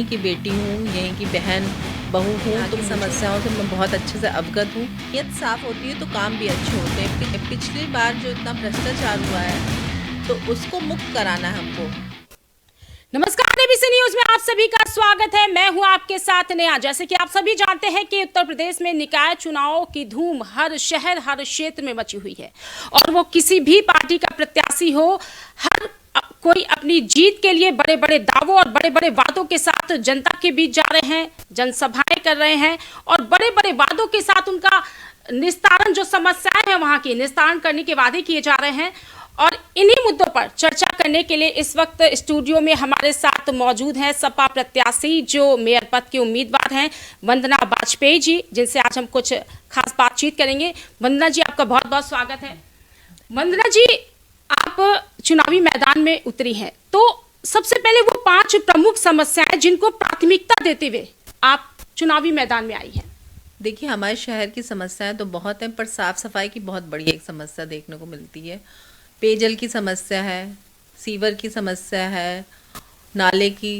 यहीं की बेटी हूँ, यहीं की बहन बहू हूँ, तो समस्याओं से मैं बहुत अच्छे से अवगत हूँ। नीयत साफ होती है तो काम भी अच्छे होते हैं। पिछली बार जो इतना भ्रष्टाचार हुआ है तो उसको मुक्त कराना है हमको। नमस्कार, एबीसी न्यूज में आप सभी का स्वागत है। मैं हूं आपके साथ नेहा। जैसे कि आप सभी जानते हैं कि उत्तर प्रदेश में निकाय चुनावों की धूम हर शहर हर क्षेत्र में मची हुई है और वो किसी भी पार्टी का प्रत्याशी हो, हर कोई अपनी जीत के लिए बड़े बड़े दावों और बड़े बड़े वादों के साथ जनता के बीच जा रहे हैं, जनसभाएं कर रहे हैं और बड़े बड़े वादों के साथ उनका निस्तारण, जो समस्याएं हैं वहां की निस्तारण करने के वादे किए जा रहे हैं। और इन्हीं मुद्दों पर चर्चा करने के लिए इस वक्त स्टूडियो में हमारे साथ मौजूद हैं सपा प्रत्याशी जो मेयर पद के उम्मीदवार हैं, वंदना वाजपेयी जी, जिनसे आज हम कुछ खास बातचीत करेंगे। वंदना जी, आपका बहुत बहुत स्वागत है। वंदना जी, आप चुनावी मैदान में उतरी हैं, तो सबसे पहले वो 5 प्रमुख समस्याएं जिनको प्राथमिकता देते हुए आप चुनावी मैदान में आई हैं। देखिए, हमारे शहर की समस्याएं तो बहुत हैं, पर साफ सफाई की बहुत बड़ी एक समस्या देखने को मिलती है। पेयजल की समस्या है, सीवर की समस्या है, नाले की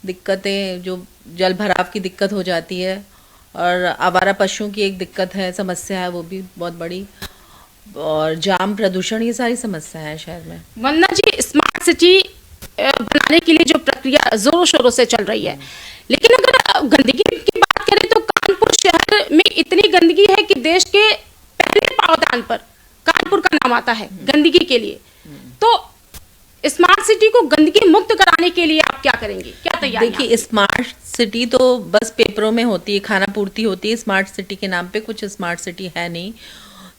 दिक्कतें, जो जल भराव की दिक्कत हो जाती है, और आवारा पशुओं की एक दिक्कत है, समस्या है, वो भी बहुत बड़ी, और जाम, प्रदूषण, ये सारी समस्या है शहर में। वंदना जी, स्मार्ट सिटी बनाने के लिए जो प्रक्रिया जोरों शोरों से चल रही है, लेकिन अगर गंदगी की बात करें तो कानपुर शहर में इतनी गंदगी है कि देश के पहले पावदान पर कानपुर का नाम आता है गंदगी के लिए। तो स्मार्ट सिटी को गंदगी मुक्त कराने के लिए आप क्या करेंगे, क्या तैयारी? देखिए, स्मार्ट सिटी तो बस पेपरों में होती है, खाना पूर्ति होती है। स्मार्ट सिटी के नाम पे कुछ स्मार्ट सिटी है नहीं,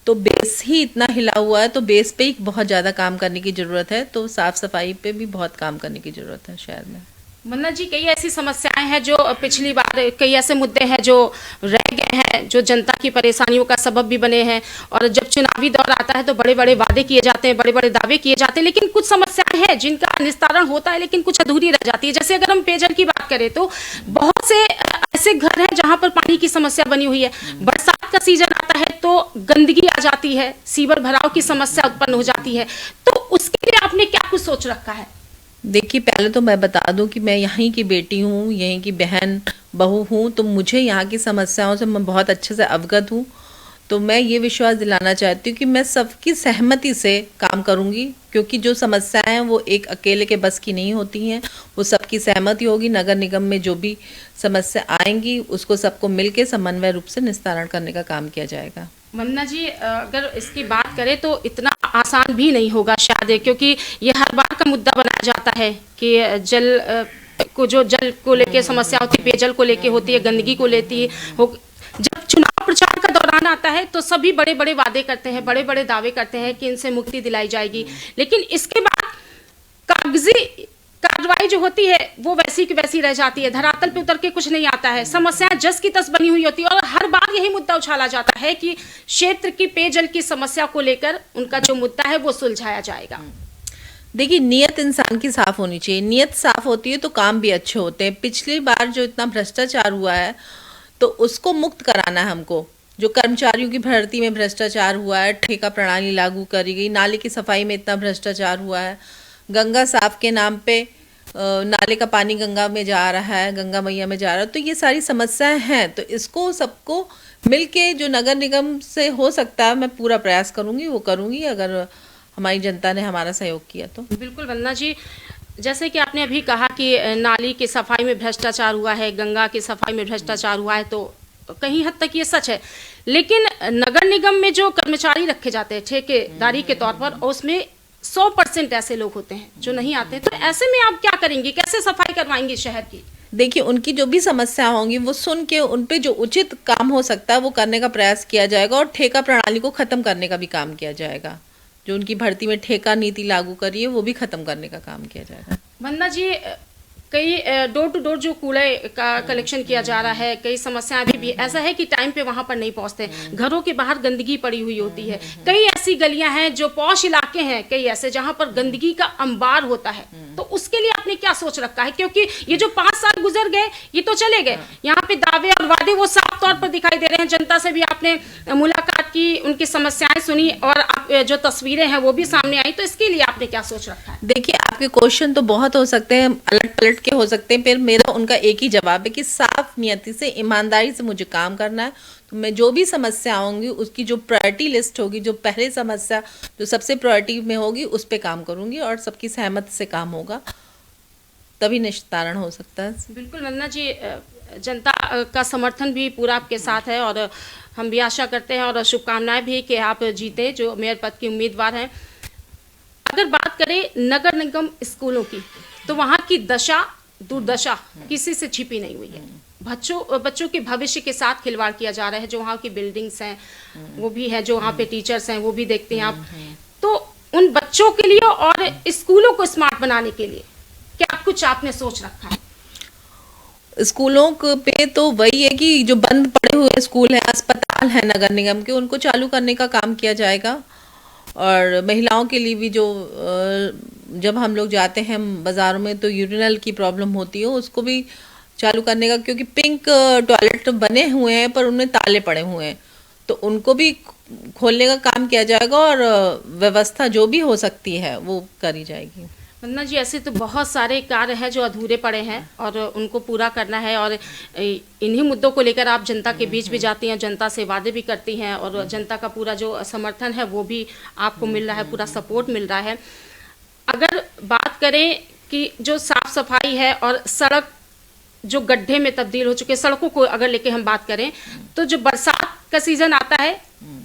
तो बेस ही इतना हिला हुआ है, तो बेस पे ही बहुत ज़्यादा काम करने की ज़रूरत है। तो साफ सफाई पे भी बहुत काम करने की ज़रूरत है शहर में। वंदना जी, कई ऐसी समस्याएं हैं जो पिछली बार, कई ऐसे मुद्दे हैं जो रह गए हैं, जो जनता की परेशानियों का सबब भी बने हैं। और जब चुनावी दौर आता है तो बड़े बड़े वादे किए जाते हैं, बड़े बड़े दावे किए जाते हैं, लेकिन कुछ समस्याएं हैं जिनका निस्तारण होता है लेकिन कुछ अधूरी रह जाती है। जैसे अगर हम पेयजल की बात करें तो बहुत से ऐसे घर हैं जहां पर पानी की समस्या बनी हुई है। बरसात का सीजन आता है तो गंदगी आ जाती है, सीवर भराव की समस्या उत्पन्न हो जाती है। तो उसके लिए आपने क्या कुछ सोच रखा है? देखिए, पहले तो मैं बता दूं कि मैं यहीं की बेटी हूँ, यहीं की बहन बहू हूँ, तो मुझे यहाँ की समस्याओं से मैं बहुत अच्छे से अवगत हूँ। तो मैं ये विश्वास दिलाना चाहती हूँ कि मैं सबकी सहमति से काम करूँगी, क्योंकि जो समस्याएं हैं वो एक अकेले के बस की नहीं होती हैं, वो सबकी सहमति होगी। नगर निगम में जो भी समस्या आएंगी उसको सबको मिलकर समन्वय रूप से निस्तारण करने का काम किया जाएगा। वंदना जी, अगर इसकी बात करें तो इतना आसान भी नहीं होगा शायद, क्योंकि ये हर बार का मुद्दा बनाया जाता है कि जल को लेके समस्या होती है, पेयजल को लेके होती है, गंदगी को लेती है। जब चुनाव प्रचार का दौरान आता है तो सभी बड़े बड़े वादे करते हैं, बड़े बड़े दावे करते हैं कि इनसे मुक्ति दिलाई जाएगी, लेकिन इसके बाद कागजी कार्रवाई जो होती है वो वैसी की वैसी रह जाती है, धरातल पे उतर के कुछ नहीं आता है। समस्याएं जस की तस बनी हुई होती है और हर बार यही मुद्दा उछाला जाता है कि क्षेत्र की पेयजल की समस्या को लेकर उनका जो मुद्दा है वो सुलझाया जाएगा। देखिए, नियत इंसान की साफ होनी चाहिए। नियत साफ होती है तो काम भी अच्छे होते हैं। पिछली बार जो इतना भ्रष्टाचार हुआ है तो उसको मुक्त कराना है हमको। जो कर्मचारियों की भर्ती में भ्रष्टाचार हुआ है, ठेका प्रणाली लागू करी गई, नाले की सफाई में इतना भ्रष्टाचार हुआ है, गंगा साफ के नाम पे नाले का पानी गंगा में जा रहा है, गंगा मैया में जा रहा है, तो ये सारी समस्याएं हैं। तो इसको सबको मिलके जो नगर निगम से हो सकता है, मैं पूरा प्रयास करूंगी, वो करूंगी, अगर हमारी जनता ने हमारा सहयोग किया तो। बिल्कुल वंदना जी, जैसे कि आपने अभी कहा कि नाली की सफाई में भ्रष्टाचार हुआ है, गंगा की सफाई में भ्रष्टाचार हुआ है, तो कहीं हद तक ये सच है। लेकिन नगर निगम में जो कर्मचारी रखे जाते हैं ठेकेदारी के तौर पर, उसमें 100% ऐसे लोग होते हैं जो नहीं आते। तो ऐसे में आप क्या करेंगे, कैसे सफाई करवाएंगे शहर की? देखिए, उनकी जो भी समस्या होंगी वो सुन के उन पे जो उचित काम हो सकता है वो करने का प्रयास किया जाएगा, और ठेका प्रणाली को खत्म करने का भी काम किया जाएगा। जो उनकी भर्ती में ठेका नीति लागू करी है वो भी खत्म करने का काम किया जाएगा। वंदना जी, कई डोर टू डोर जो कूड़े का कलेक्शन किया जा रहा है, कई समस्याएं अभी भी ऐसा है कि टाइम पे वहां पर नहीं पहुंचते, घरों के बाहर गंदगी पड़ी हुई होती है। कई ऐसी गलियां हैं जो पॉश इलाके हैं, कई ऐसे जहां पर गंदगी का अंबार होता है। तो उसके लिए आपने क्या सोच रखा है? क्योंकि ये जो 5 साल गुजर गए ये तो चले गए, यहाँ पे दावे और वादे वो साफ तौर पर दिखाई दे रहे हैं। जनता से भी आपने मुलाकात की उनकी समस्याएं सुनी और आप जो तस्वीरें हैं वो भी सामने आई, तो इसके लिए आपने क्या सोच रखा है? देखिए, आपके क्वेश्चन तो बहुत हो सकते हैं, अलट पलट के हो सकते हैं, फिर मेरा उनका एक ही जवाब है कि साफ नियति से, ईमानदारी से मुझे काम करना है। तो मैं जो भी समस्या होंगी उसकी जो प्रायोरिटी लिस्ट होगी, जो पहले समस्या जो सबसे प्रायोरिटी में होगी उस पे काम करूंगी और सबकी सहमति से काम होगा, तभी निस्तारण हो सकता है। बिल्कुल वंदना जी, जनता का समर्थन भी पूरा आपके साथ है और हम भी आशा करते हैं और शुभकामनाएं भी कि आप जीते जो मेयर पद की उम्मीदवार हैं। अगर बात करें नगर निगम स्कूलों की, तो वहाँ की दशा दुर्दशा किसी से छिपी नहीं हुई है। बच्चों के भविष्य के साथ खिलवाड़ किया जा रहा है। जो वहाँ की बिल्डिंग्स हैं वो भी है, जो वहाँ पे टीचर्स हैं वो भी देखते हैं आप। तो उन बच्चों के लिए और स्कूलों को स्मार्ट बनाने के लिए क्या कुछ आपने सोच रखा है? स्कूलों पे तो वही है कि जो बंद पड़े हुए स्कूल हैं, अस्पताल हैं नगर निगम के, उनको चालू करने का काम किया जाएगा। और महिलाओं के लिए भी जो जब हम लोग जाते हैं बाज़ारों में तो यूरिनल की प्रॉब्लम होती है, उसको भी चालू करने का, क्योंकि पिंक टॉयलेट बने हुए हैं पर उनमें ताले पड़े हुए हैं, तो उनको भी खोलने का काम किया जाएगा और व्यवस्था जो भी हो सकती है वो करी जाएगी। वंदना जी, ऐसे तो बहुत सारे कार्य हैं जो अधूरे पड़े हैं और उनको पूरा करना है और इन्हीं मुद्दों को लेकर आप जनता के बीच भी जाती हैं, जनता से वादे भी करती हैं और जनता का पूरा जो समर्थन है वो भी आपको मिल रहा है, पूरा सपोर्ट मिल रहा है। अगर बात करें कि जो साफ सफाई है और सड़क जो गड्ढे में तब्दील हो चुके सड़कों को अगर लेके हम बात करें, तो जो बरसात का सीजन आता है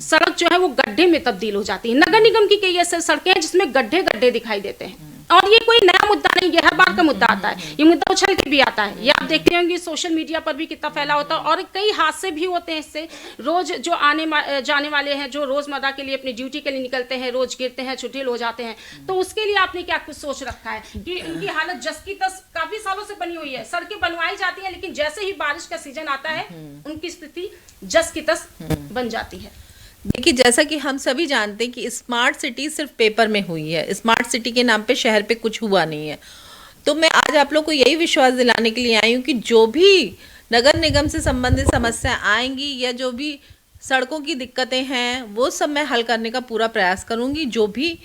सड़क जो है वो गड्ढे में तब्दील हो जाती है। नगर निगम की कई ऐसे सड़कें हैं जिसमें गड्ढे गड्ढे दिखाई देते हैं और ये कोई नया मुद्दा नहीं, ये हर बार का मुद्दा आता है, ये मुद्दा उछल के भी आता है। ये आप देखते होंगे सोशल मीडिया पर भी कितना फैला होता है और कई हादसे भी होते हैं इससे। रोज जो आने जाने वाले हैं, जो रोजमर्रा के लिए अपनी ड्यूटी के लिए निकलते हैं, रोज गिरते हैं, छुट्टी हो जाते हैं, तो उसके लिए आपने क्या कुछ सोच रखा है कि उनकी हालत जस की तस काफी सालों से बनी हुई है, सड़कें बनवाई जाती हैं लेकिन जैसे ही बारिश का सीजन आता है उनकी स्थिति जस की तस बन जाती है। देखिए, जैसा कि हम सभी जानते हैं कि स्मार्ट सिटी सिर्फ पेपर में हुई है, स्मार्ट सिटी के नाम पे शहर पे कुछ हुआ नहीं है। तो मैं आज आप लोग को यही विश्वास दिलाने के लिए आई हूँ कि जो भी नगर निगम से संबंधित समस्या आएंगी या जो भी सड़कों की दिक्कतें हैं वो सब मैं हल करने का पूरा प्रयास करूँगी। जो भी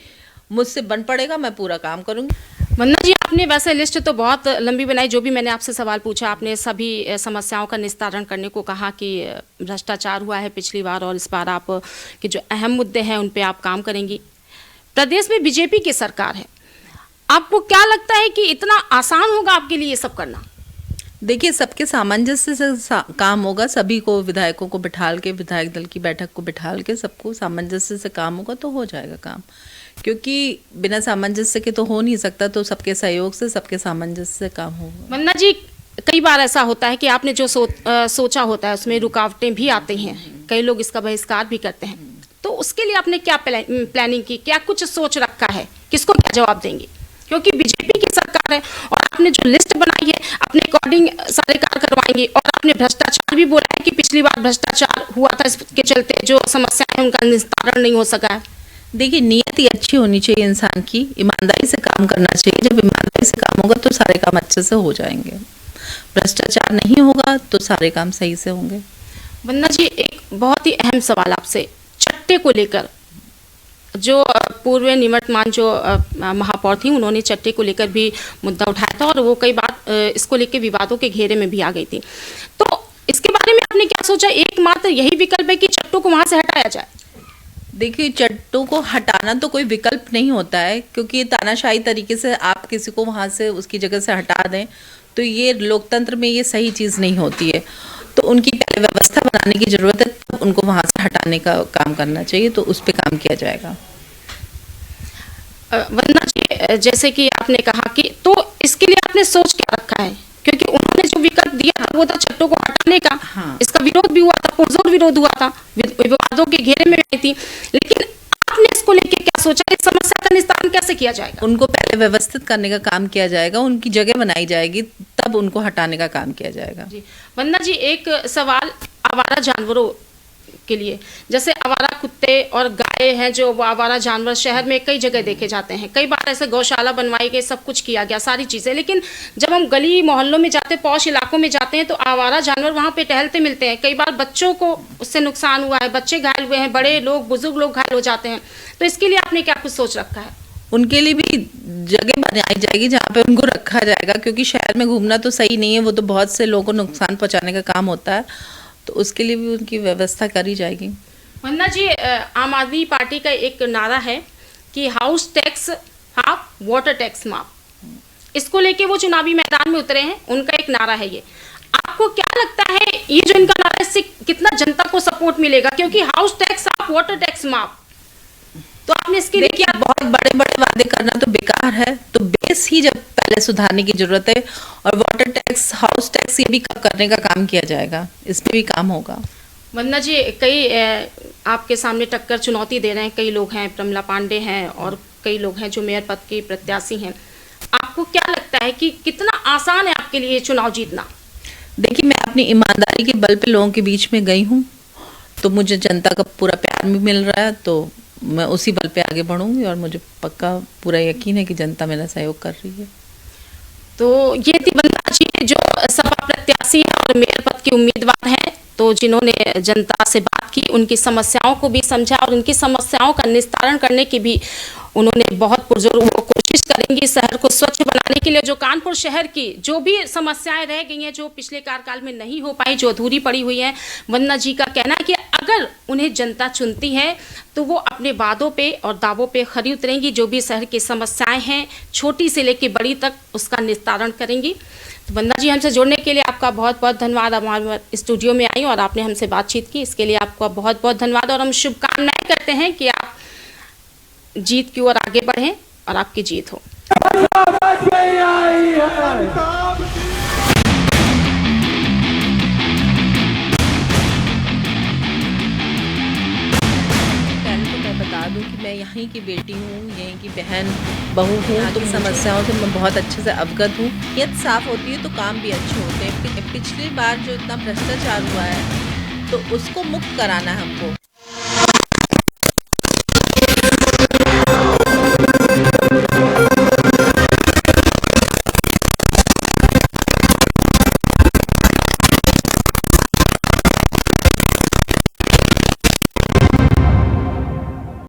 मुझसे बन पड़ेगा मैं पूरा काम करूँगी। वंदना जी, आपने वैसे लिस्ट तो बहुत लंबी बनाई, जो भी मैंने आपसे सवाल पूछा आपने सभी समस्याओं का निस्तारण करने को कहा कि भ्रष्टाचार हुआ है पिछली बार और इस बार आप के जो अहम मुद्दे हैं उन पे आप काम करेंगी। प्रदेश में बीजेपी की सरकार है, आपको क्या लगता है कि इतना आसान होगा आपके लिए ये सब करना? देखिए, सबके सामंजस्य से काम होगा, सभी को विधायकों को बिठाल के, विधायक दल की बैठक को बिठाल के सबको सामंजस्य से काम होगा तो हो जाएगा काम, क्योंकि बिना सामंजस्य के तो हो नहीं सकता। तो सबके सहयोग से, सबके सामंजस्य से काम होगा। वंदना जी, कई बार ऐसा होता है कि आपने जो सोचा होता है उसमें रुकावटें भी आती हैं, कई लोग इसका बहिष्कार भी करते हैं, तो उसके लिए आपने क्या प्लानिंग की, क्या कुछ सोच रखा है, किसको क्या जवाब देंगे? क्योंकि बीजेपी की सरकार है और आपने जो लिस्ट बनाई है अपने अकॉर्डिंग सारे कार्य करवाएंगे और आपने भ्रष्टाचार भी बोला है कि पिछली बार भ्रष्टाचार हुआ था, इसके चलते जो समस्याएं हैं उनका निस्तारण नहीं हो सका है। देखिए, नियत ही अच्छी होनी चाहिए इंसान की, ईमानदारी से काम करना चाहिए। जब ईमानदारी से काम होगा तो सारे काम अच्छे से हो जाएंगे, भ्रष्टाचार नहीं होगा तो सारे काम सही से होंगे। वंदना जी, एक बहुत ही अहम सवाल आपसे चट्टे को लेकर, जो पूर्व निवर्तमान जो महापौर थी उन्होंने चट्टे को लेकर भी मुद्दा उठाया था और वो कई बार इसको लेकर विवादों के घेरे में भी आ गई थी, तो इसके बारे में आपने क्या सोचा? एकमात्र यही विकल्प है कि चट्टों को वहां से हटाया जाए? देखिए, चट्टों को हटाना तो कोई विकल्प नहीं होता है, क्योंकि तानाशाही तरीके से आप किसी को वहां से उसकी जगह से हटा दें तो ये लोकतंत्र में ये सही चीज़ नहीं होती है। तो उनकी पहले व्यवस्था बनाने की जरूरत है, तब उनको वहां से हटाने का काम करना चाहिए, तो उस पर काम किया जाएगा। वंदना जी, जैसे कि आपने कहा कि तो इसके लिए आपने सोच क्या रखा है? क्योंकि उन्होंने जो विकल्प दिया था वो था चट्टों को हटाने का। हाँ। इसका विरोध भी हुआ था, पुरजोर विरोध हुआ था, विवादों के घेरे में आई थी, लेकिन आपने इसको लेके क्या सोचा? इस समस्या का निस्तारण कैसे किया जाएगा? उनको पहले व्यवस्थित करने का काम किया जाएगा, उनकी जगह बनाई जाएगी, तब उनको हटाने का काम किया जाएगा। जी वंदना जी, एक सवाल आवारा जानवरों आपके लिए? जैसे आवारा कुत्ते और गाय हैं, जो वो आवारा जानवर शहर में कई जगह देखे जाते हैं, कई बार ऐसे गौशाला बनवाई गई, सब कुछ किया गया, सारी चीज़ें, लेकिन जब हम गली मोहल्लों में जाते हैं, पौष इलाकों में जाते हैं, तो आवारा जानवर वहाँ पे टहलते मिलते हैं। कई बार बच्चों को उससे नुकसान हुआ है, बच्चे घायल हुए हैं, बड़े लोग, बुजुर्ग लोग घायल हो जाते हैं। तो इसके लिए आपने क्या कुछ सोच रखा है? उनके लिए भी जगह बनाई जाएगी जहाँ पे उनको रखा जाएगा, क्योंकि शहर में घूमना तो सही नहीं है, वो तो बहुत से लोगों को नुकसान पहुंचाने का काम होता है, तो उसके लिए भी उनकी व्यवस्था करी जाएगी। वंदना जी, आम आदमी पार्टी का एक नारा है कि house tax half, water tax माफ। इसको लेके वो चुनावी मैदान में उतरे हैं, उनका एक नारा है ये। आपको क्या लगता है, ये जो इनका नारा है, इससे कितना जनता को सपोर्ट मिलेगा? क्योंकि house tax half, water tax माफ, तो आपने इसके लिए देखिए, बहुत बड़े बड़े वादे करना तो बेकार है, तो बेस ही जब पहले सुधारने की जरूरत है। और वाटर टैक्स, हाउस टैक्स, ये भी करने का काम किया जाएगा, इस पे भी काम होगा। वंदना जी, कई आपके सामने टक्कर चुनौती दे रहे हैं, कई लोग हैं, प्रमिला पांडे हैं और कई लोग हैं जो मेयर पद के प्रत्याशी हैं। आपको क्या लगता है कि कितना आसान है आपके लिए चुनाव जीतना? देखिए, मैं अपनी ईमानदारी के बल पे लोगों के बीच में गई हूँ, तो मुझे जनता का पूरा प्यार भी मिल रहा है, तो मैं उसी बल पे आगे बढ़ूंगी और मुझे पक्का पूरा यकीन है कि जनता मेरा सहयोग कर रही है। तो ये थी वंदना जी, जो सपा प्रत्याशी और मेयर पद की उम्मीदवार हैं, तो जिन्होंने जनता से बात की, उनकी समस्याओं को भी समझा और उनकी समस्याओं का निस्तारण करने की भी उन्होंने बहुत पुरजोर वो कोशिश करेंगी शहर को स्वच्छ बनाने के लिए। जो कानपुर शहर की जो भी समस्याएं रह गई हैं, जो पिछले कार्यकाल में नहीं हो पाई, जो अधूरी पड़ी हुई हैं, वंदना जी का कहना है कि अगर उन्हें जनता चुनती है तो वो अपने वादों पे और दावों पे खरी उतरेंगी। जो भी शहर की समस्याएं हैं, छोटी से लेकर बड़ी तक, उसका निस्तारण करेंगी। तो वंदना जी, हमसे जुड़ने के लिए आपका बहुत बहुत धन्यवाद। हमारे स्टूडियो में आई और आपने हमसे बातचीत की, इसके लिए आपका बहुत बहुत धन्यवाद। और हम शुभकामनाएं करते हैं कि आप जीत की ओर आगे बढ़ें और आपकी जीत हो। बता दूं कि मैं यहीं की बेटी हूँ, यहीं की बहन बहू हूँ, तो समस्याओं से मैं बहुत अच्छे से अवगत हूँ। नीयत साफ होती है तो काम भी अच्छे होते हैं। पिछली बार जो इतना भ्रष्टाचार हुआ है, तो उसको मुक्त कराना है हमको।